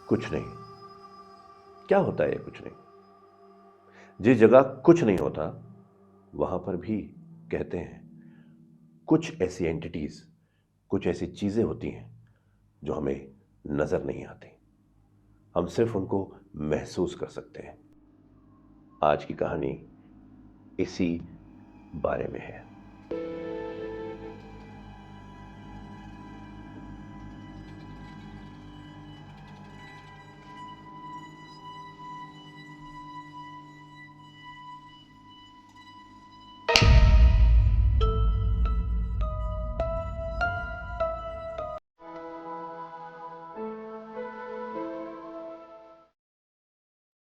कुछ नहीं। क्या होता है ये कुछ नहीं? जिस जगह कुछ नहीं होता वहां पर भी कहते हैं कुछ ऐसी एंटिटीज, कुछ ऐसी चीजें होती हैं जो हमें नजर नहीं आती। हम सिर्फ उनको महसूस कर सकते हैं। आज की कहानी इसी बारे में है।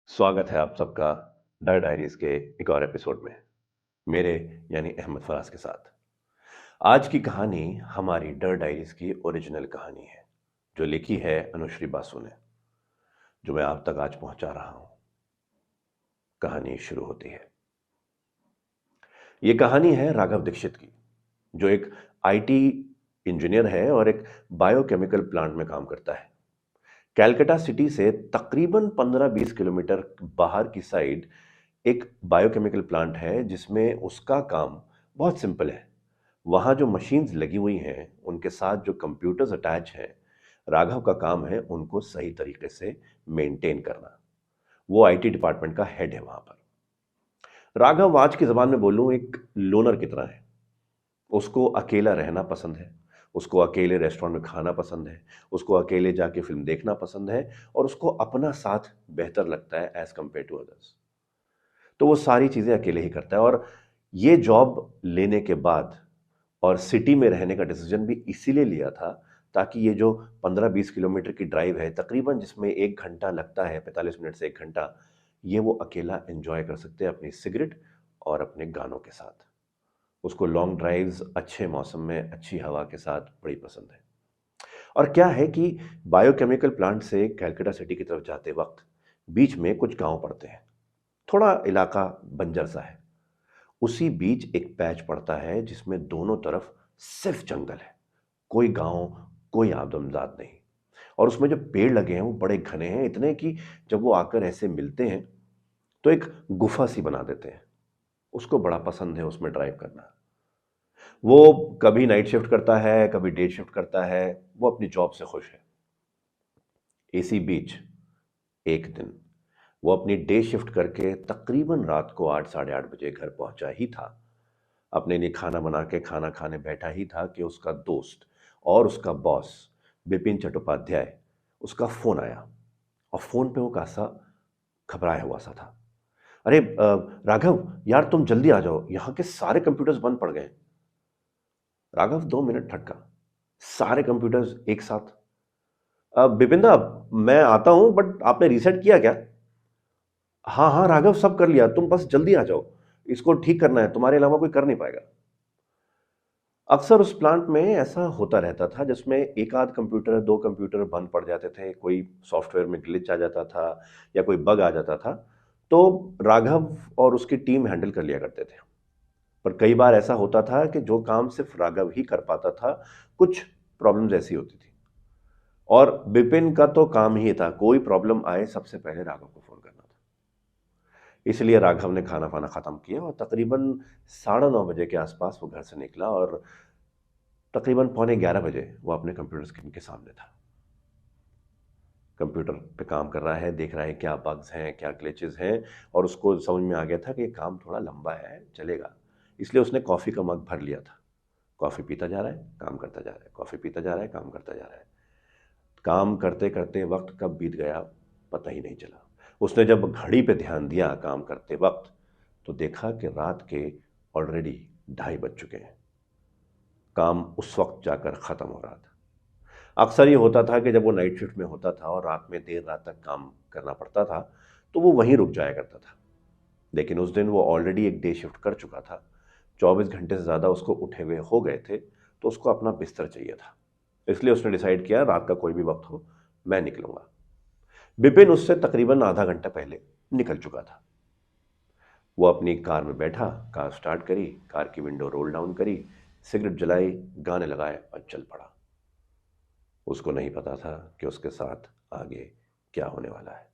स्वागत है आप सबका डर डायरीज के एक और एपिसोड में, मेरे यानी अहमद फराज के साथ। आज की कहानी हमारी डर डायरीज की ओरिजिनल कहानी है, जो लिखी है अनुश्री बासु ने, जो मैं आप तक आज पहुंचा रहा हूं। कहानी शुरू होती है। यह कहानी है राघव दीक्षित की, जो एक आईटी इंजीनियर है और एक बायोकेमिकल प्लांट में काम करता है। कैलकाटा सिटी से तकरीबन 15-20 किलोमीटर बाहर की साइड एक बायोकेमिकल प्लांट है, जिसमें उसका काम बहुत सिंपल है। वहां जो मशीन्स लगी हुई हैं, उनके साथ जो कंप्यूटर्स अटैच हैं, राघव का काम है उनको सही तरीके से मेंटेन करना। वो आईटी डिपार्टमेंट का हेड है वहां पर। राघव आज की जबान में बोलूं एक लोनर की तरह है। उसको अकेला रहना पसंद है, उसको अकेले रेस्टोरेंट में खाना पसंद है, उसको अकेले जाके फिल्म देखना पसंद है, और उसको अपना साथ बेहतर लगता है एज कंपेयर टू अदर्स। तो वो सारी चीजें अकेले ही करता है। और ये जॉब लेने के बाद और सिटी में रहने का डिसीजन भी इसीलिए लिया था ताकि ये जो 15-20 किलोमीटर की ड्राइव है, तकरीबन जिसमें 1 घंटा लगता है, 45 मिनट से 1 घंटा, ये वो अकेला एंजॉय कर सकते हैं अपनी सिगरेट और अपने गानों के साथ। उसको लॉन्ग ड्राइव्स अच्छे मौसम में अच्छी हवा के साथ बड़ी पसंद है। और क्या है कि बायोकेमिकल प्लांट से कैलकाटा सिटी की तरफ जाते वक्त बीच में कुछ गांव पड़ते हैं। थोड़ा इलाका बंजर सा है। उसी बीच एक पैच पड़ता है जिसमें दोनों तरफ सिर्फ जंगल है, कोई गांव, कोई आदमजात नहीं। और उसमें जो पेड़ लगे हैं वो बड़े घने हैं, इतने कि जब वो आकर ऐसे मिलते हैं तो एक गुफा सी बना देते हैं। उसको बड़ा पसंद है उसमें ड्राइव करना। वो कभी नाइट शिफ्ट करता है, कभी डे शिफ्ट करता है। वो अपनी जॉब से खुश है। इसी बीच एक दिन वो अपनी डे शिफ्ट करके तकरीबन रात को 8-8:30 बजे घर पहुंचा ही था। अपने लिए खाना बना के खाना खाने बैठा ही था कि उसका दोस्त और उसका बॉस बिपिन चट्टोपाध्याय, उसका फोन आया। और फोन पे वो कासा घबराया हुआ सा था। अरे राघव यार, तुम जल्दी आ जाओ, यहाँ के सारे कंप्यूटर्स बंद पड़ गए। राघव 2 मिनट ठटका। सारे कंप्यूटर्स एक साथ? बिपिन दा, मैं आता हूं, बट आपने रीसेट किया क्या? हाँ हाँ राघव, सब कर लिया, तुम बस जल्दी आ जाओ। इसको ठीक करना है, तुम्हारे अलावा कोई कर नहीं पाएगा। अक्सर उस प्लांट में ऐसा होता रहता था, जिसमें एक आध कंप्यूटर, 2 कंप्यूटर बंद पड़ जाते थे, कोई सॉफ्टवेयर में ग्लिच आ जाता था या कोई बग आ जाता था। तो राघव और उसकी टीम हैंडल कर लिया करते थे। पर कई बार ऐसा होता था कि जो काम सिर्फ राघव ही कर पाता था, कुछ प्रॉब्लम्स ऐसी होती थी। और बिपिन का तो काम ही था, कोई प्रॉब्लम आए सबसे पहले राघव को फोन करना था। इसलिए राघव ने खाना फाना खत्म किया और तकरीबन 9:30 बजे के आसपास वो घर से निकला, और तकरीबन 10:45 बजे वो अपने कंप्यूटर स्क्रीन के सामने था। कंप्यूटर पे काम कर रहा है, देख रहा है क्या बग्स हैं, क्या ग्लिचेस हैं। और उसको समझ में आ गया था कि ये काम थोड़ा लंबा है, चलेगा। इसलिए उसने कॉफ़ी का मग भर लिया था। कॉफ़ी पीता जा रहा है, काम करता जा रहा है, कॉफ़ी पीता जा रहा है, काम करता जा रहा है। काम करते करते वक्त कब बीत गया पता ही नहीं चला। उसने जब घड़ी पे ध्यान दिया काम करते वक्त, तो देखा कि रात के ऑलरेडी 2:30 बज चुके हैं। काम उस वक्त जाकर ख़त्म हो रहा था। अक्सर ये होता था कि जब वो नाइट शिफ्ट में होता था और रात में देर रात तक काम करना पड़ता था, तो वो वहीं रुक जाया करता था। लेकिन उस दिन वो ऑलरेडी एक डे शिफ्ट कर चुका था, 24 घंटे से ज़्यादा उसको उठे हुए हो गए थे, तो उसको अपना बिस्तर चाहिए था। इसलिए उसने डिसाइड किया रात का कोई भी वक्त हो, मैं निकलूंगा। बिपिन उससे तकरीबन आधा घंटा पहले निकल चुका था। वो अपनी कार में बैठा, कार स्टार्ट करी, कार की विंडो रोल डाउन करी, सिगरेट जलाई, गाने लगाए और चल पड़ा। उसको नहीं पता था कि उसके साथ आगे क्या होने वाला है।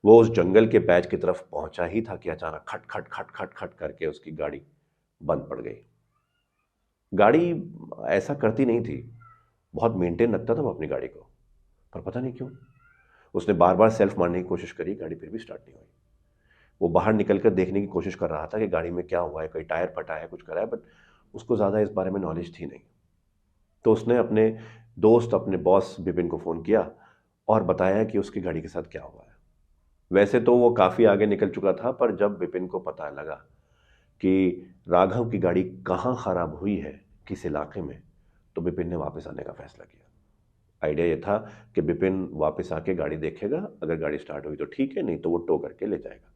वो उस जंगल के पैच की तरफ पहुंचा ही था कि अचानक खट खट खट खट खट करके उसकी गाड़ी बंद पड़ गई। गाड़ी ऐसा करती नहीं थी, बहुत मेंटेन रखता था वो अपनी गाड़ी को, पर पता नहीं क्यों उसने बार बार सेल्फ मारने की कोशिश करी, गाड़ी फिर भी स्टार्ट नहीं हुई। वो बाहर निकलकर देखने की कोशिश कर रहा था कि गाड़ी में क्या हुआ है, कोई टायर फटा है, कुछ करा है, बट उसको ज़्यादा इस बारे में नॉलेज थी नहीं। तो उसने अपने दोस्त, अपने बॉस विपिन को फ़ोन किया और बताया कि उसकी गाड़ी के साथ क्या हुआ है। वैसे तो वो काफ़ी आगे निकल चुका था, पर जब विपिन को पता लगा कि राघव की गाड़ी कहाँ ख़राब हुई है, किस इलाके में, तो विपिन ने वापस आने का फैसला किया। आइडिया ये था कि विपिन वापस आके गाड़ी देखेगा, अगर गाड़ी स्टार्ट हुई तो ठीक है, नहीं तो वो टो करके ले जाएगा।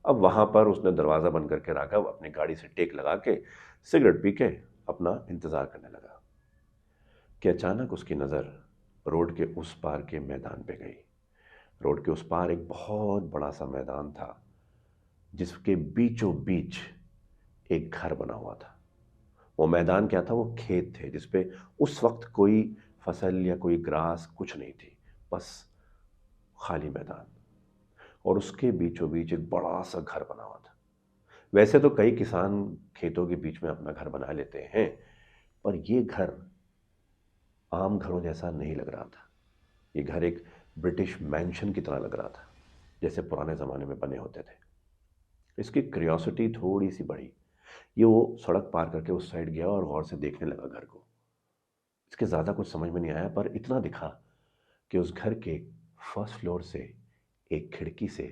अब वहां पर उसने दरवाज़ा बंद करके राघव अपनी गाड़ी से टेक लगा के सिगरेट पी के अपना इंतज़ार करने लगा कि अचानक उसकी नज़र रोड के उस पार के मैदान पे गई। रोड के उस पार एक बहुत बड़ा सा मैदान था, जिसके बीचों बीच एक घर बना हुआ था। वो मैदान क्या था, वो खेत थे जिसपे उस वक्त कोई फसल या कोई ग्रास कुछ नहीं थी, बस खाली मैदान। और उसके बीचों बीच एक बड़ा सा घर बना हुआ था। वैसे तो कई किसान खेतों के बीच में अपना घर बना लेते हैं, पर यह घर आम घरों जैसा नहीं लग रहा था। ये घर एक ब्रिटिश मैंशन की तरह लग रहा था, जैसे पुराने ज़माने में बने होते थे। इसकी क्यूरियोसिटी थोड़ी सी बढ़ी। ये वो सड़क पार करके उस साइड गया और गौर से देखने लगा घर को। इसके ज़्यादा कुछ समझ में नहीं आया, पर इतना दिखा कि उस घर के फर्स्ट फ्लोर से एक खिड़की से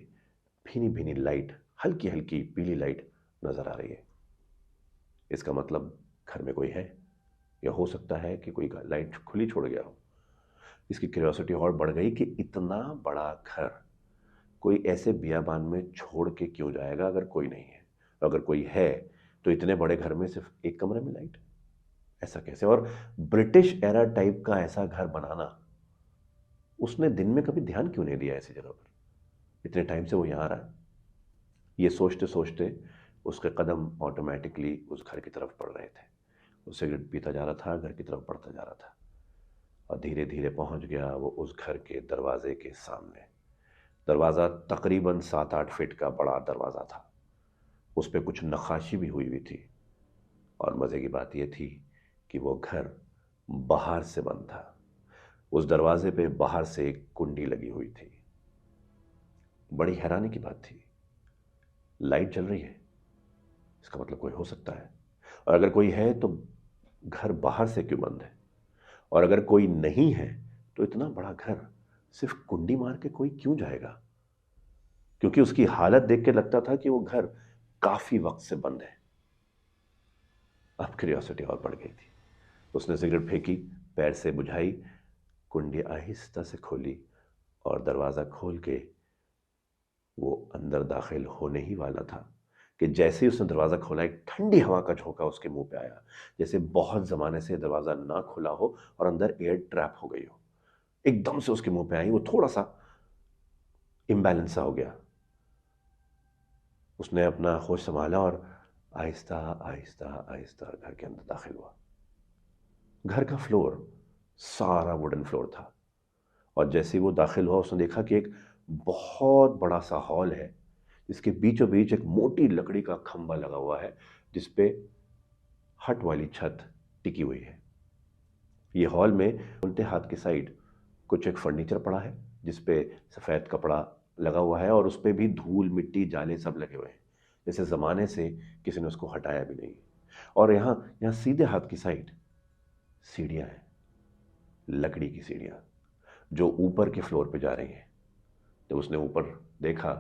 भीनी भीनी लाइट, हल्की हल्की पीली लाइट नजर आ रही है। इसका मतलब घर में कोई है, या हो सकता है कि कोई लाइट खुली छोड़ गया हो। इसकी क्यूरियोसिटी और बढ़ गई कि इतना बड़ा घर कोई ऐसे बियाबान में छोड़ के क्यों जाएगा अगर कोई नहीं है। अगर कोई है तो इतने बड़े घर में सिर्फ एक कमरे में लाइट, ऐसा कैसे? और ब्रिटिश एरा टाइप का ऐसा घर बनाना, उसने दिन में कभी ध्यान क्यों नहीं दिया ऐसी जगह पर? इतने टाइम से वो यहाँ आ रहा है। ये सोचते सोचते उसके कदम ऑटोमेटिकली उस घर की तरफ बढ़ रहे थे। वो सिगरेट पीता जा रहा था, घर की तरफ बढ़ता जा रहा था, और धीरे धीरे पहुंच गया वो उस घर के दरवाजे के सामने। दरवाज़ा तकरीबन 7-8 फीट का बड़ा दरवाज़ा था। उस पर कुछ नक्काशी भी हुई हुई थी, और मज़े की बात यह थी कि वो घर बाहर से बंद था। उस दरवाजे पे बाहर से एक कुंडी लगी हुई थी। बड़ी हैरानी की बात थी, लाइट जल रही है, इसका मतलब कोई हो सकता है। और अगर कोई है तो घर बाहर से क्यों बंद है? और अगर कोई नहीं है तो इतना बड़ा घर सिर्फ कुंडी मार के कोई क्यों जाएगा? क्योंकि उसकी हालत देख के लगता था कि वो घर काफी वक्त से बंद है। अब क्यूरियोसिटी और बढ़ गई थी। उसने सिगरेट फेंकी, पैर से बुझाई, कुंडी आहिस्ता से खोली, और दरवाजा खोल के वो अंदर दाखिल होने ही वाला था कि जैसे ही उसने दरवाजा खोला, एक ठंडी हवा का झोंका उसके मुंह पे आया, जैसे बहुत जमाने से दरवाजा ना खुला हो और अंदर एयर ट्रैप हो गई हो। एकदम से उसके मुंह पे आई। वो थोड़ा सा इम्बैलेंस सा हो गया। उसने अपना होश संभाला और आहिस्ता आहिस्ता आहिस्ता घर के अंदर दाखिल हुआ। घर का फ्लोर सारा वुडन फ्लोर था, और जैसे ही वो दाखिल हुआ उसने देखा कि एक बहुत बड़ा सा हॉल है, जिसके बीचों बीच एक मोटी लकड़ी का खंभा लगा हुआ है, जिसपे हट वाली छत टिकी हुई है। ये हॉल में उल्टे हाथ की साइड कुछ एक फर्नीचर पड़ा है, जिसपे सफ़ेद कपड़ा लगा हुआ है, और उस पर भी धूल मिट्टी जाले सब लगे हुए हैं, जैसे ज़माने से किसी ने उसको हटाया भी नहीं। और यहाँ यहाँ सीधे हाथ की साइड सीढ़ियाँ हैं, लकड़ी की सीढ़ियाँ, जो ऊपर के फ्लोर पे जा रही हैं। जब उसने ऊपर देखा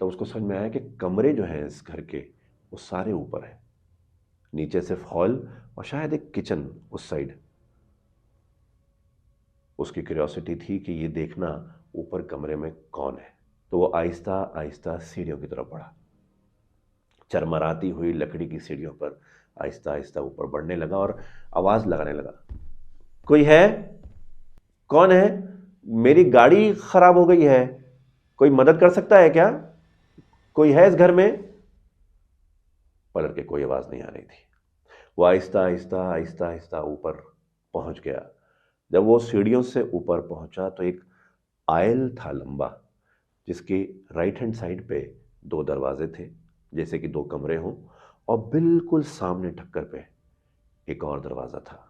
तो उसको समझ में आया कि कमरे जो हैं इस घर के, वो सारे ऊपर हैं। नीचे सिर्फ हॉल और शायद एक किचन उस साइड। उसकी क्यूरियोसिटी थी कि ये देखना ऊपर कमरे में कौन है। तो वो आहिस्ता आहिस्ता सीढ़ियों की तरफ बढ़ा, चरमराती हुई लकड़ी की सीढ़ियों पर आहिस्ता आहिस्ता ऊपर बढ़ने लगा और आवाज लगाने लगा, कोई है? कौन है? मेरी गाड़ी खराब हो गई है, कोई मदद कर सकता है क्या? कोई है इस घर में? पलट के कोई आवाज नहीं आ रही थी। वो आहिस्ता आहिस्ता आहिस्ता आहिस्ता ऊपर पहुंच गया। जब वो सीढ़ियों से ऊपर पहुंचा तो एक आयल था लंबा, जिसके राइट हैंड साइड पे दो दरवाजे थे, जैसे कि दो कमरे हों, और बिल्कुल सामने टक्कर पे एक और दरवाजा था,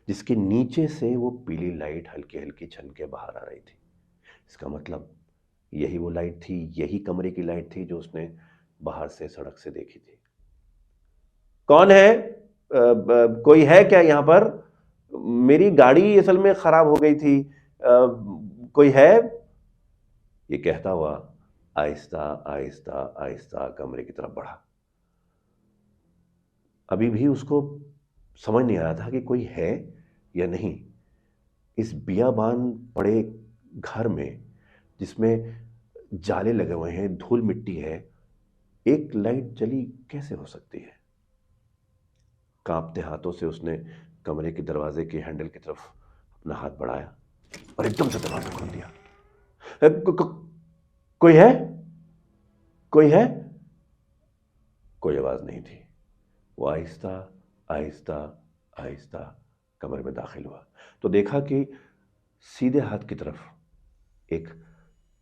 जिसके नीचे से वो पीली लाइट हल्की हल्की छन के बाहर आ रही थी। इसका मतलब यही वो लाइट थी, यही कमरे की लाइट थी जो उसने बाहर से सड़क से देखी थी। कौन है? कोई है क्या यहां पर? मेरी गाड़ी असल में खराब हो गई थी, कोई है? ये कहता हुआ आहिस्ता आहिस्ता आहिस्ता कमरे की तरफ बढ़ा। अभी भी उसको समझ नहीं आ रहा था कि कोई है या नहीं। इस बियाबान पड़े घर में, जिसमें जाले लगे हुए हैं, धूल मिट्टी है, एक लाइट जली कैसे हो सकती है? कांपते हाथों से उसने कमरे के दरवाजे के हैंडल की तरफ अपना हाथ बढ़ाया और एकदम से दरवाजा खोल दिया। कोई है? कोई है? कोई आवाज नहीं थी। वो आहिस्ता आहिस्ता आहिस्ता कमरे में दाखिल हुआ तो देखा कि सीधे हाथ की तरफ एक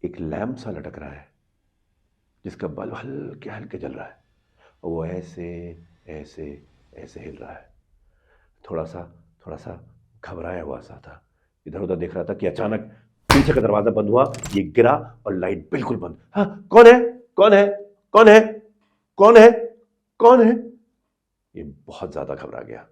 एक लैंप सा लटक रहा है, जिसका बल्ब हल्के हल्के जल रहा है। वो ऐसे ऐसे ऐसे हिल रहा है। थोड़ा सा घबराया हुआ सा था, इधर उधर देख रहा था कि अचानक पीछे का दरवाजा बंद हुआ, ये गिरा और लाइट बिल्कुल बंद। हाँ, कौन है? कौन है? कौन है? कौन है? कौन है? ये बहुत ज्यादा घबरा गया।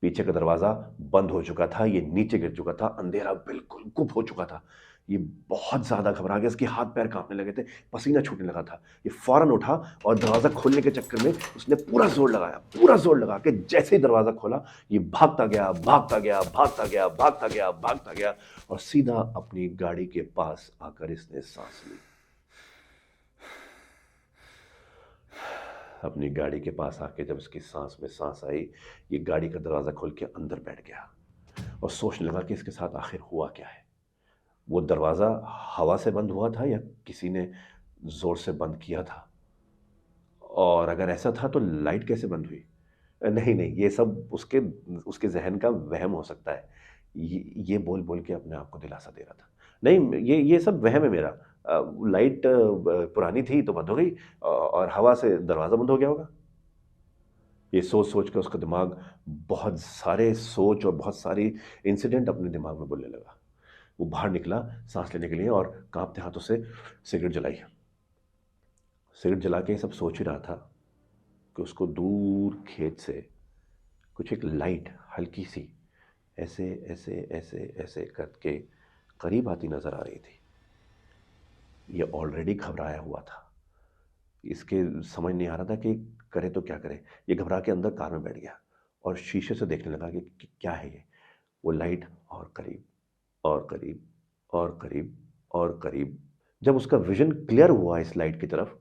पीछे का दरवाजा बंद हो चुका था, ये नीचे गिर चुका था, अंधेरा बिल्कुल गुप हो चुका था। ये बहुत ज्यादा घबरा गया, इसके हाथ पैर कांपने लगे थे, पसीना छूटने लगा था। ये फौरन उठा और दरवाजा खोलने के चक्कर में उसने पूरा जोर लगाया, पूरा जोर लगा के जैसे ही दरवाजा खोला, ये भागता गया भागता गया भागता गया भागता गया भागता गया और सीधा अपनी गाड़ी के पास आकर इसने सांस ली। अपनी गाड़ी के पास आके जब इसकी सांस में सांस आई, ये गाड़ी का दरवाजा खोल के अंदर बैठ गया और सोचने लगा कि इसके साथ आखिर हुआ क्या है। वो दरवाजा हवा से बंद हुआ था या किसी ने जोर से बंद किया था? और अगर ऐसा था तो लाइट कैसे बंद हुई? नहीं नहीं, ये सब उसके उसके जहन का वहम हो सकता है। ये बोल बोल के अपने आप को दिलासा दे रहा था। नहीं, ये सब वहम है मेरा। लाइट पुरानी थी तो बंद हो गई, और हवा से दरवाजा बंद हो गया होगा। ये सोच सोच के उसका दिमाग बहुत सारे सोच और बहुत सारी इंसिडेंट अपने दिमाग में बोलने लगा। वो बाहर निकला सांस लेने के लिए और कांपते हाथों से सिगरेट जलाई। सिगरेट जला के सब सोच ही रहा था कि उसको दूर खेत से कुछ एक लाइट हल्की सी ऐसे ऐसे ऐसे ऐसे करके करीब आती नजर आ रही थी। ये ऑलरेडी घबराया हुआ था, इसके समझ नहीं आ रहा था कि करे तो क्या करे। ये घबरा के अंदर कार में बैठ गया और शीशे से देखने लगा कि क्या है ये। वो लाइट और करीब और करीब और करीब और करीब। जब उसका विजन क्लियर हुआ इस लाइट की तरफ,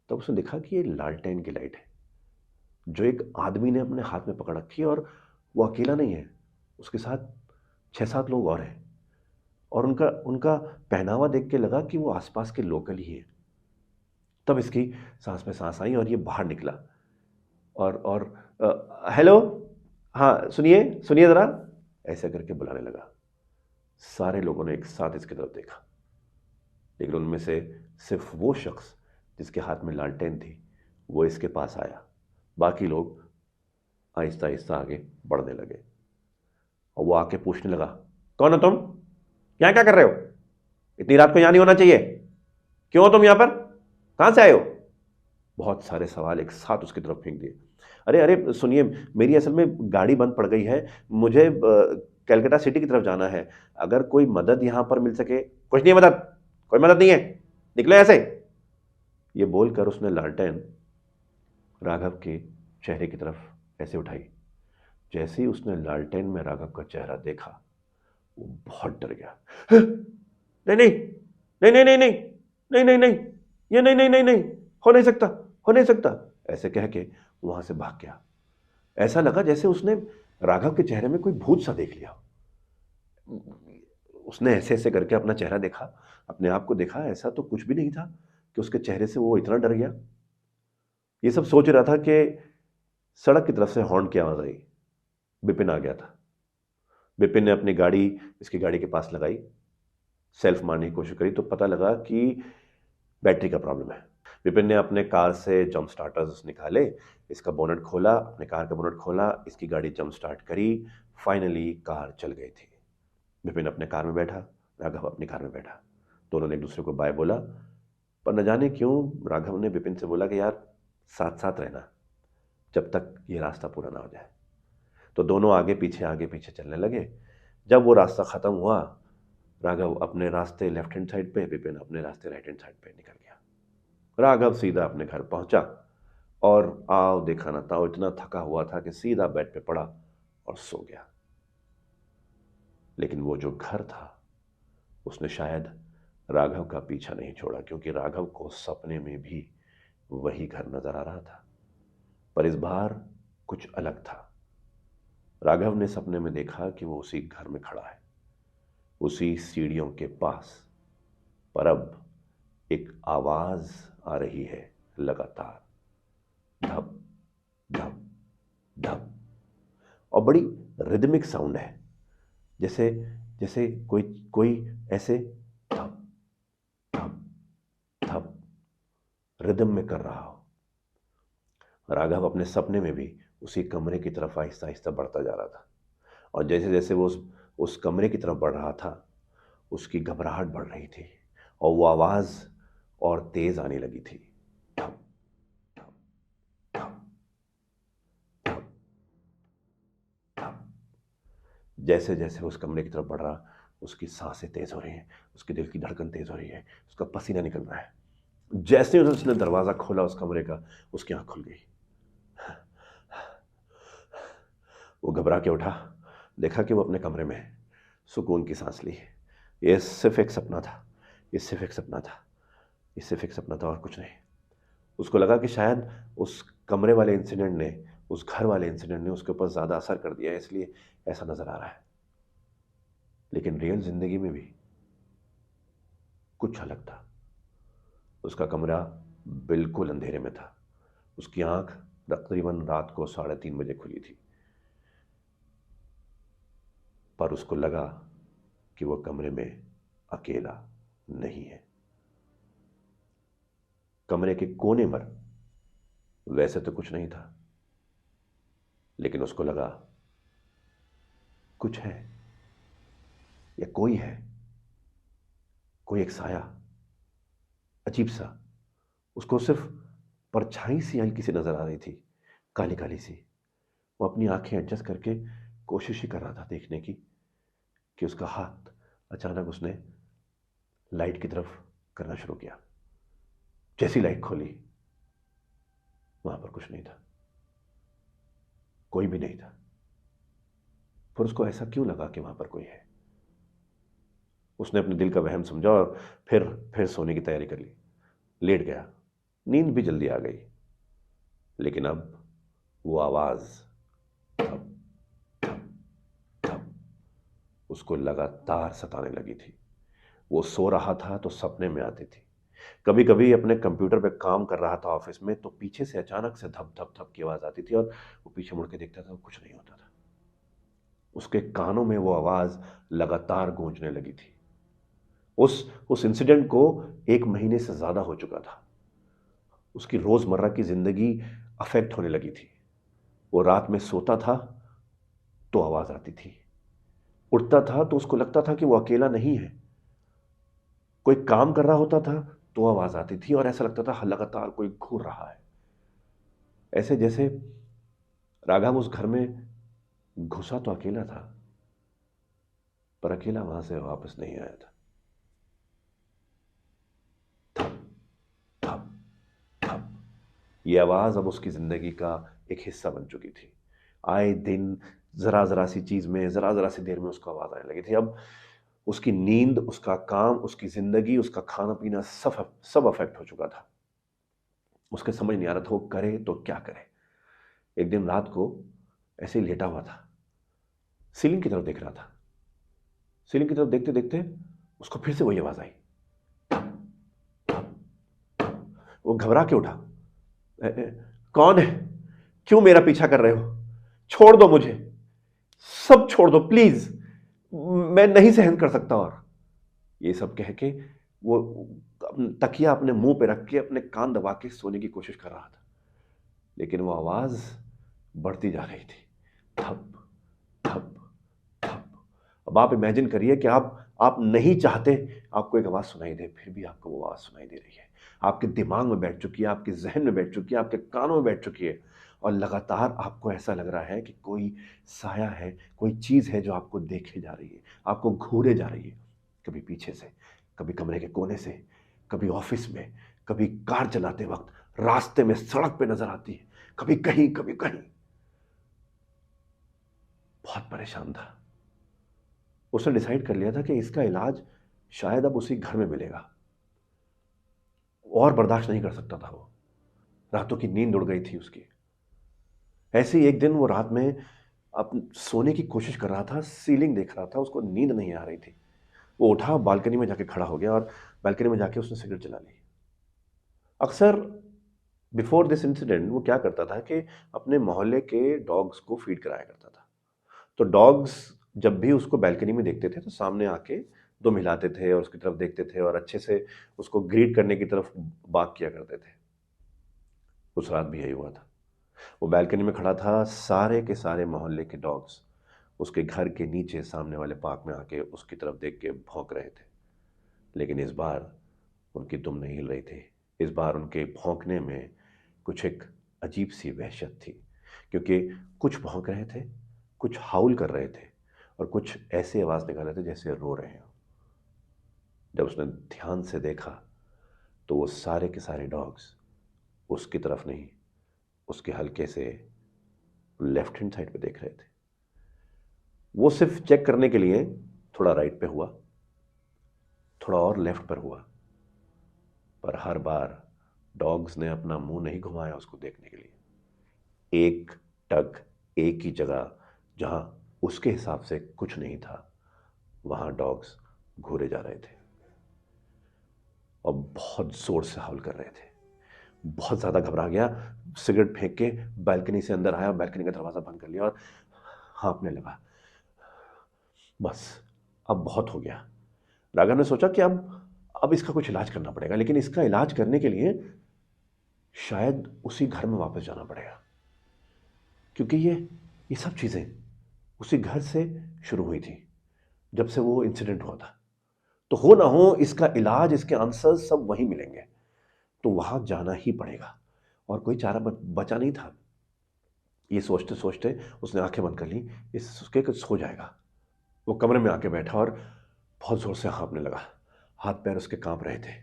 तब उसने देखा कि ये लालटेन की लाइट है, जो एक आदमी ने अपने हाथ में पकड़ रखी है, और वो अकेला नहीं है, उसके साथ 6-7 लोग और हैं। और उनका उनका पहनावा देख के लगा कि वो आसपास के लोकल ही हैं। तब इसकी सांस में सांस आई और ये बाहर निकला और हेलो, हाँ सुनिए सुनिए ज़रा, ऐसे करके बुलाने लगा। सारे लोगों ने एक साथ इसकी तरफ देखा, लेकिन उनमें से सिर्फ वो शख्स जिसके हाथ में लालटेन थी वो इसके पास आया। बाकी लोग आहिस्ता आहिस्ता आगे बढ़ने लगे और वो आके पूछने लगा, कौन हो तुम? यहाँ क्या कर रहे हो? इतनी रात को यहाँ नहीं होना चाहिए। क्यों हो तुम यहाँ पर? कहाँ से आए हो? बहुत सारे सवाल एक साथ उसकी तरफ फेंक दिए। अरे अरे सुनिए, मेरी असल में गाड़ी बंद पड़ गई है, मुझे कलकत्ता सिटी की तरफ जाना है। अगर कोई मदद यहाँ पर मिल सके। कुछ नहीं है मदद, कोई मदद नहीं है, निकले ऐसे। ये बोलकर उसने लालटेन राघव के चेहरे की तरफ ऐसे उठाई। जैसे ही उसने लालटेन में राघव का चेहरा देखा, वो बहुत डर गया। नहीं नहीं नहीं नहीं नहीं नहीं नहीं नहीं नहीं, ये नहीं नहीं नहीं नहीं, हो नहीं सकता, हो नहीं सकता, ऐसे कह के वहां से भाग गया। ऐसा लगा जैसे उसने राघव के चेहरे में कोई भूत सा देख लिया। उसने ऐसे ऐसे करके अपना चेहरा देखा, अपने आप को देखा, ऐसा तो कुछ भी नहीं था कि उसके चेहरे से वो इतना डर गया। ये सब सोच रहा था कि सड़क की तरफ से हॉर्न की आवाज आई। बिपिन आ गया था। बिपिन ने अपनी गाड़ी इसकी गाड़ी के पास लगाई सेल्फ मारने की कोशिश करी तो पता लगा कि बैटरी का प्रॉब्लम है। विपिन ने अपने कार से जंप स्टार्टर्स निकाले, इसका बोनट खोला, अपने कार का बोनट खोला, इसकी गाड़ी जंप स्टार्ट करी, फाइनली कार चल गई थी। विपिन अपने कार में बैठा, राघव अपनी कार में बैठा। दोनों ने एक दूसरे को बाय बोला, पर न जाने क्यों राघव ने विपिन से बोला कि यार साथ साथ रहना जब तक ये रास्ता पूरा ना हो जाए। तो दोनों आगे पीछे चलने लगे। जब वो रास्ता खत्म हुआ, राघव अपने रास्ते लेफ्ट हैंड साइड पे, विपिन अपने रास्ते राइट हैंड साइड पे निकल गया। राघव सीधा अपने घर पहुंचा और आओ देखा ना ताओ इतना थका हुआ था कि सीधा बेड पे पड़ा और सो गया। लेकिन वो जो घर था उसने शायद राघव का पीछा नहीं छोड़ा, क्योंकि राघव को सपने में भी वही घर नजर आ रहा था, पर इस बार कुछ अलग था। राघव ने सपने में देखा कि वो उसी घर में खड़ा है, उसी सीढ़ियों के पास, पर अब एक आवाज आ रही है लगातार, धप धप धप, और बड़ी रिदमिक साउंड है, जैसे जैसे कोई कोई ऐसे धप धप धप रिदम में कर रहा हो। राघव अपने सपने में भी उसी कमरे की तरफ आहिस्ता आहिस्ता बढ़ता जा रहा था, और जैसे जैसे वो उस कमरे की तरफ बढ़ रहा था, उसकी घबराहट बढ़ रही थी और वो आवाज और तेज आने लगी थी। धप धप धप धप धप। जैसे जैसे उस कमरे की तरफ बढ़ रहा, उसकी सांसें तेज हो रही हैं, उसकी दिल की धड़कन तेज हो रही है, उसका पसीना निकल रहा है। जैसे ही उसने दरवाजा खोला उस कमरे का, उसकी आंख खुल गई। वो घबरा के उठा, देखा कि वो अपने कमरे में है, सुकून की सांस ली। ये सिर्फ एक सपना था, ये सिर्फ एक सपना था, ये सिर्फ एक सपना था और कुछ नहीं। उसको लगा कि शायद उस कमरे वाले इंसिडेंट ने, उस घर वाले इंसिडेंट ने उसके ऊपर ज्यादा असर कर दिया है, इसलिए ऐसा नजर आ रहा है। लेकिन रियल जिंदगी में भी कुछ अलग था। उसका कमरा बिल्कुल अंधेरे में था। उसकी आंख तकरीबन रात को 3:30 बजे खुली थी, पर उसको लगा कि वो कमरे में अकेला नहीं है। कमरे के कोने पर वैसे तो कुछ नहीं था, लेकिन उसको लगा कुछ है या कोई है, कोई एक साया, अजीब सा। उसको सिर्फ परछाई सी हल्की सी नजर आ रही थी, काली काली सी। वो अपनी आंखें एडजस्ट करके कोशिश ही कर रहा था देखने की कि उसका हाथ अचानक उसने लाइट की तरफ करना शुरू किया। जैसी लाइट खोली, वहां पर कुछ नहीं था, कोई भी नहीं था। फिर उसको ऐसा क्यों लगा कि वहां पर कोई है? उसने अपने दिल का वहम समझा और फिर सोने की तैयारी कर ली। लेट गया, नींद भी जल्दी आ गई। लेकिन अब वो आवाज थप थप थप उसको लगातार सताने लगी थी। वो सो रहा था तो सपने में आती थी। कभी कभी अपने कंप्यूटर पे काम कर रहा था ऑफिस में, तो पीछे से अचानक से धप धप धप की आवाज आती थी और वो पीछे मुड़ के देखता था तो कुछ नहीं होता था। उसके कानों में वो आवाज लगातार गूंजने लगी थी। उस इंसिडेंट को 1 महीने से ज्यादा हो चुका था। उसकी रोजमर्रा की जिंदगी अफेक्ट होने लगी थी। वो रात में सोता था तो आवाज आती थी, उठता था तो उसको लगता था कि वो अकेला नहीं है। कोई काम कर रहा होता था तो आवाज आती थी और ऐसा लगता था लगातार कोई घूर रहा है। ऐसे जैसे राघव उस घर में घुसा तो अकेला था, पर अकेला वहां से वापस नहीं आया था। थप थप थप। ये आवाज अब उसकी जिंदगी का एक हिस्सा बन चुकी थी। आए दिन जरा जरा सी चीज में, जरा जरा सी देर में उसको आवाज आने लगी थी। अब उसकी नींद, उसका काम, उसकी जिंदगी, उसका खाना पीना सब अफेक्ट हो चुका था। उसके समझ नहीं आ रहा था वो करे तो क्या करे। एक दिन रात को ऐसे ही लेटा हुआ था, सीलिंग की तरफ देख रहा था। सीलिंग की तरफ देखते देखते उसको फिर से वही आवाज आई, ठप ठप ठप। वो घबरा के उठा। कौन है? क्यों मेरा पीछा कर रहे हो? छोड़ दो मुझे, सब छोड़ दो प्लीज, मैं नहीं सहन कर सकता और। ये सब कह के वो तकिया अपने मुंह पे रख के अपने कान दबा के सोने की कोशिश कर रहा था, लेकिन वो आवाज बढ़ती जा रही थी, थप थप थप। अब आप इमेजिन करिए कि आप नहीं चाहते आपको एक आवाज सुनाई दे, फिर भी आपको वो आवाज सुनाई दे रही है, आपके दिमाग में बैठ चुकी है, आपके जहन में बैठ चुकी है, आपके कानों में बैठ चुकी है, और लगातार आपको ऐसा लग रहा है कि कोई साया है, कोई चीज है जो आपको देखे जा रही है, आपको घूरे जा रही है, कभी पीछे से, कभी कमरे के कोने से, कभी ऑफिस में, कभी कार चलाते वक्त, रास्ते में, सड़क पे नजर आती है, कभी कहीं कभी कहीं। बहुत परेशान था। उसने डिसाइड कर लिया था कि इसका इलाज शायद अब उसी घर में मिलेगा। और बर्दाश्त नहीं कर सकता था वो। रातों की नींद उड़ गई थी उसकी। ऐसे ही एक दिन वो रात में अब सोने की कोशिश कर रहा था, सीलिंग देख रहा था, उसको नींद नहीं आ रही थी। वो उठा, बालकनी में जाके खड़ा हो गया और बालकनी में जाके उसने सिगरेट जला ली। अक्सर बिफोर दिस इंसिडेंट वो क्या करता था कि अपने मोहल्ले के डॉग्स को फीड कराया करता था। तो डॉग्स जब भी उसको बालकनी में देखते थे तो सामने आके दुम हिलाते थे और उसकी तरफ देखते थे और अच्छे से उसको ग्रीट करने की तरफ बात किया करते थे। उस रात भी यही हुआ था। वो बालकनी में खड़ा था, सारे के सारे मोहल्ले के डॉग्स उसके घर के नीचे सामने वाले पार्क में आके उसकी तरफ देख के भौंक रहे थे। लेकिन इस बार उनकी दुम नहीं हिल रही थी। इस बार उनके भौंकने में कुछ एक अजीब सी वहशत थी, क्योंकि कुछ भौंक रहे थे, कुछ हाउल कर रहे थे और कुछ ऐसी आवाज निकाल रहे थे जैसे रो रहे हो। जब उसने ध्यान से देखा तो वो सारे के सारे डॉग्स उसकी तरफ नहीं, उसके हल्के से लेफ्ट हैंड साइड पे देख रहे थे। वो सिर्फ चेक करने के लिए थोड़ा राइट पे हुआ, थोड़ा और लेफ्ट पर हुआ, पर हर बार डॉग्स ने अपना मुंह नहीं घुमाया उसको देखने के लिए। एक टक, एक ही जगह जहां उसके हिसाब से कुछ नहीं था, वहां डॉग्स घूरे जा रहे थे और बहुत जोर से हाउल कर रहे थे। बहुत ज्यादा घबरा गया, सिगरेट फेंक के बालकनी से अंदर आया, बालकनी का दरवाजा बंद कर लिया और हाँफने लगा। बस, अब बहुत हो गया। राघव ने सोचा कि अब इसका कुछ इलाज करना पड़ेगा, लेकिन इसका इलाज करने के लिए शायद उसी घर में वापस जाना पड़ेगा, क्योंकि ये सब चीजें उसी घर से शुरू हुई थी जब से वो इंसिडेंट हुआ था। तो हो ना हो इसका इलाज, इसके आंसर्स सब वहीं मिलेंगे, तो वहां जाना ही पड़ेगा और कोई चारा बचा नहीं था। ये सोचते सोचते उसने आंखें बंद कर ली, इस उसके कुछ सो जाएगा। वो कमरे में आके बैठा और बहुत जोर से हाँफने लगा। हाथ पैर उसके कांप रहे थे,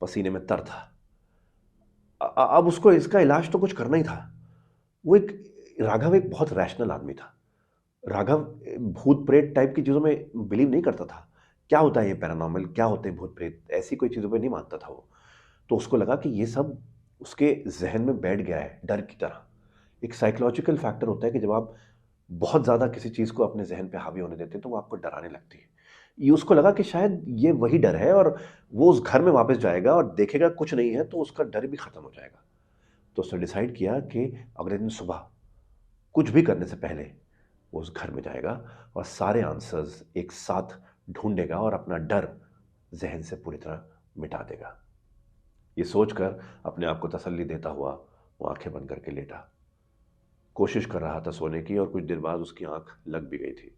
पसीने में तर था। अब उसको इसका इलाज तो कुछ करना ही था। वो एक राघव एक बहुत रैशनल आदमी था। राघव भूत प्रेत टाइप की चीजों में बिलीव नहीं करता था। क्या होता है ये पैरानॉर्मल, क्या होते हैं भूत प्रेत, ऐसी कोई चीजों पे नहीं मानता था वो। तो उसको लगा कि ये सब उसके जहन में बैठ गया है डर की तरह। एक साइकोलॉजिकल फैक्टर होता है कि जब आप बहुत ज्यादा किसी चीज को अपने जहन पे हावी होने देते हैं तो वो आपको डराने लगती है। ये उसको लगा कि शायद ये वही डर है और वो उस घर में वापस जाएगा और देखेगा कुछ नहीं है तो उसका डर भी खत्म हो जाएगा। तो उसने डिसाइड किया कि अगले दिन सुबह कुछ भी करने से पहले वो उस घर में जाएगा और सारे आंसर्स एक साथ ढूंढेगा और अपना डर जहन से पूरी तरह मिटा देगा। ये सोचकर अपने आप को तसल्ली देता हुआ वो आंखें बंद करके लेटा, कोशिश कर रहा था सोने की, और कुछ देर बाद उसकी आंख लग भी गई थी।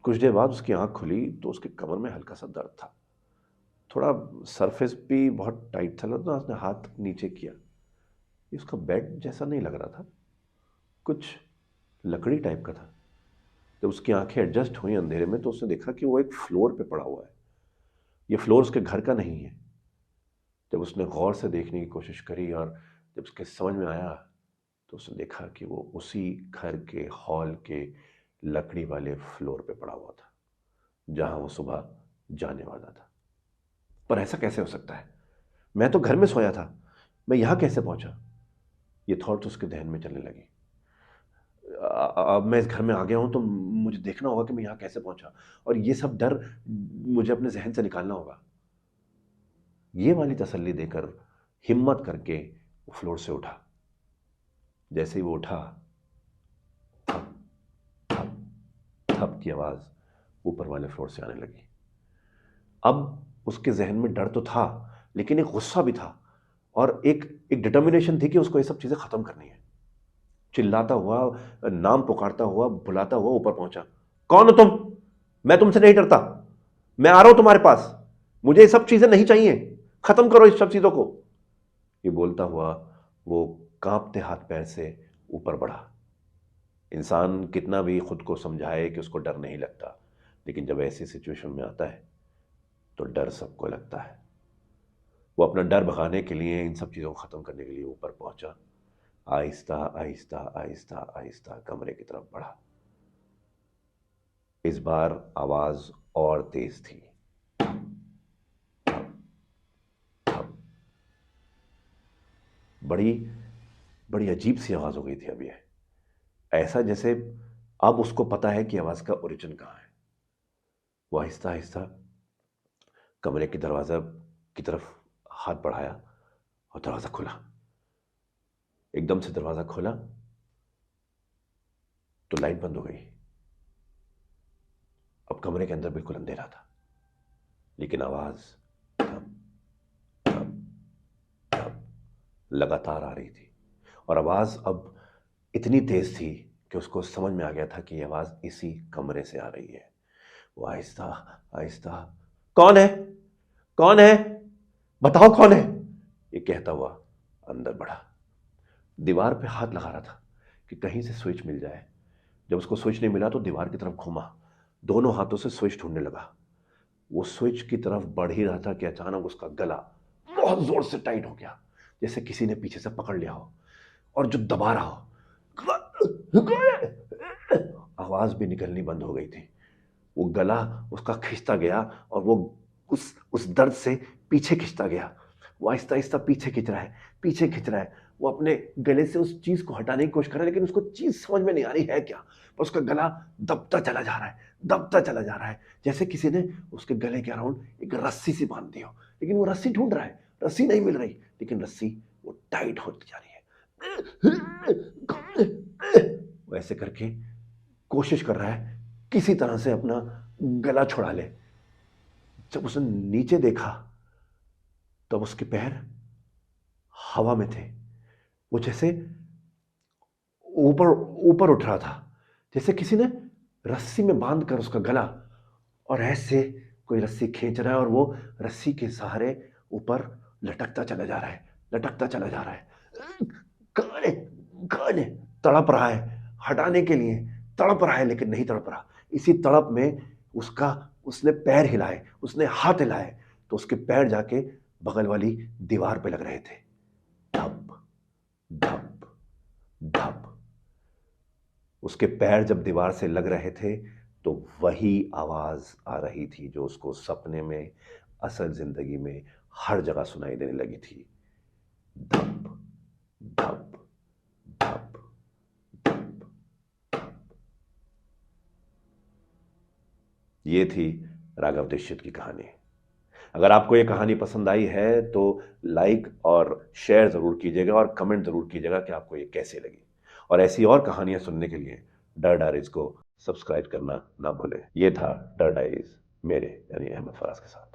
कुछ देर बाद उसकी आंख खुली तो उसके कमर में हल्का सा दर्द था। थोड़ा सरफेस भी बहुत टाइट था, तो उसने हाथ नीचे किया। ये उसका बेड जैसा नहीं लग रहा था, कुछ लकड़ी टाइप का था। जब उसकी आंखें एडजस्ट हुई अंधेरे में तो उसने देखा कि वो एक फ्लोर पे पड़ा हुआ है। ये फ्लोर उसके घर का नहीं है। जब उसने गौर से देखने की कोशिश करी और जब उसके समझ में आया तो उसने देखा कि वो उसी घर के हॉल के लकड़ी वाले फ्लोर पे पड़ा हुआ था जहां वो सुबह जाने वाला था। पर ऐसा कैसे हो सकता है, मैं तो घर में सोया था, मैं यहां कैसे पहुंचा? ये थॉट उसके ध्यान में चलने लगी। अब मैं इस घर में आ गया हूं तो मुझे देखना होगा कि मैं यहां कैसे पहुंचा, और ये सब डर मुझे अपने जहन से निकालना होगा। ये वाली तसल्ली देकर हिम्मत करके वो फ्लोर से उठा। जैसे ही वो उठा, थप थप थप की आवाज ऊपर वाले फ्लोर से आने लगी। अब उसके जहन में डर तो था, लेकिन एक गुस्सा भी था और एक एक डिटर्मिनेशन थी कि उसको ये सब चीजें खत्म करनी है। चिल्लाता हुआ, नाम पुकारता हुआ, बुलाता हुआ ऊपर पहुंचा। कौन हो तुम? मैं तुमसे नहीं डरता, मैं आ रहा हूं तुम्हारे पास, मुझे ये सब चीजें नहीं चाहिए, खत्म करो इस सब चीजों को। ये बोलता हुआ वो कांपते हाथ पैर से ऊपर बढ़ा। इंसान कितना भी खुद को समझाए कि उसको डर नहीं लगता, लेकिन जब ऐसी सिचुएशन में आता है तो डर सबको लगता है। वो अपना डर भगाने के लिए, इन सब चीजों को खत्म करने के लिए ऊपर पहुंचा। आहिस्ता आहिस्ता आहिस्ता आहिस्ता कमरे की तरफ बढ़ा। इस बार आवाज और तेज थी। बड़ी बड़ी अजीब सी आवाज हो गई थी अब ये। ऐसा जैसे अब उसको पता है कि आवाज का ओरिजिन कहां है। वो आहिस्ता आहिस्ता कमरे के दरवाजा की तरफ हाथ बढ़ाया और दरवाजा खुला। एकदम से दरवाजा खोला तो लाइट बंद हो गई। अब कमरे के अंदर बिल्कुल अंधेरा था, लेकिन आवाज धप धप धप लगातार आ रही थी। और आवाज अब इतनी तेज थी कि उसको समझ में आ गया था कि यह आवाज इसी कमरे से आ रही है। वो आहिस्ता आहिस्ता, कौन है? कौन है? बताओ कौन है? ये कहता हुआ अंदर बढ़ा। दीवार पे हाथ लगा रहा था कि कहीं से स्विच मिल जाए। जब उसको स्विच नहीं मिला तो दीवार की तरफ घूमा, दोनों हाथों से स्विच ढूंढने लगा। वो स्विच की तरफ बढ़ ही रहा था कि अचानक उसका गला बहुत जोर से टाइट हो गया, जैसे किसी ने पीछे से पकड़ लिया हो और जो दबा रहा हो। आवाज भी निकलनी बंद हो गई थी। वो गला उसका खिंचता गया और वो उस दर्द से पीछे खिंचता गया। वो आहिस्ता आहिस्ता पीछे खिंच रहा है, पीछे खिंच रहा है। वो अपने गले से उस चीज को हटाने की कोशिश कर रहा है, लेकिन उसको चीज समझ में नहीं आ रही है क्या। पर उसका गला दबता चला जा रहा है, दबता चला जा रहा है, जैसे किसी ने उसके गले के अराउंड एक रस्सी सी बांध दी हो। लेकिन वो रस्सी ढूंढ रहा है, रस्सी नहीं मिल रही, लेकिन रस्सी वो टाइट होती जा रही है। वो ऐसे करके कोशिश कर रहा है किसी तरह से अपना गला छुड़ा ले। जब उसने नीचे देखा तब उसके पैर हवा में थे। वो जैसे ऊपर ऊपर उठ रहा था, जैसे किसी ने रस्सी में बांध कर उसका गला और ऐसे कोई रस्सी खींच रहा है और वो रस्सी के सहारे ऊपर लटकता चला जा रहा है, लटकता चला जा रहा है। कौन है? कौन है? तड़प रहा है हटाने के लिए, तड़प रहा है लेकिन नहीं तड़प रहा। इसी तड़प में उसने पैर हिलाए, उसने हाथ हिलाए तो उसके पैर जाके बगल वाली दीवार पे लग रहे थे। धप धप धप। उसके पैर जब दीवार से लग रहे थे तो वही आवाज आ रही थी जो उसको सपने में, असल जिंदगी में हर जगह सुनाई देने लगी थी। धप धप धप धप। ये थी राघव दीक्षित की कहानी। अगर आपको ये कहानी पसंद आई है तो लाइक और शेयर जरूर कीजिएगा और कमेंट जरूर कीजिएगा कि आपको ये कैसे लगी। और ऐसी और कहानियां सुनने के लिए डर डायरीज को सब्सक्राइब करना ना भूलें। ये था डर डायरीज मेरे यानी अहमद फराज के साथ।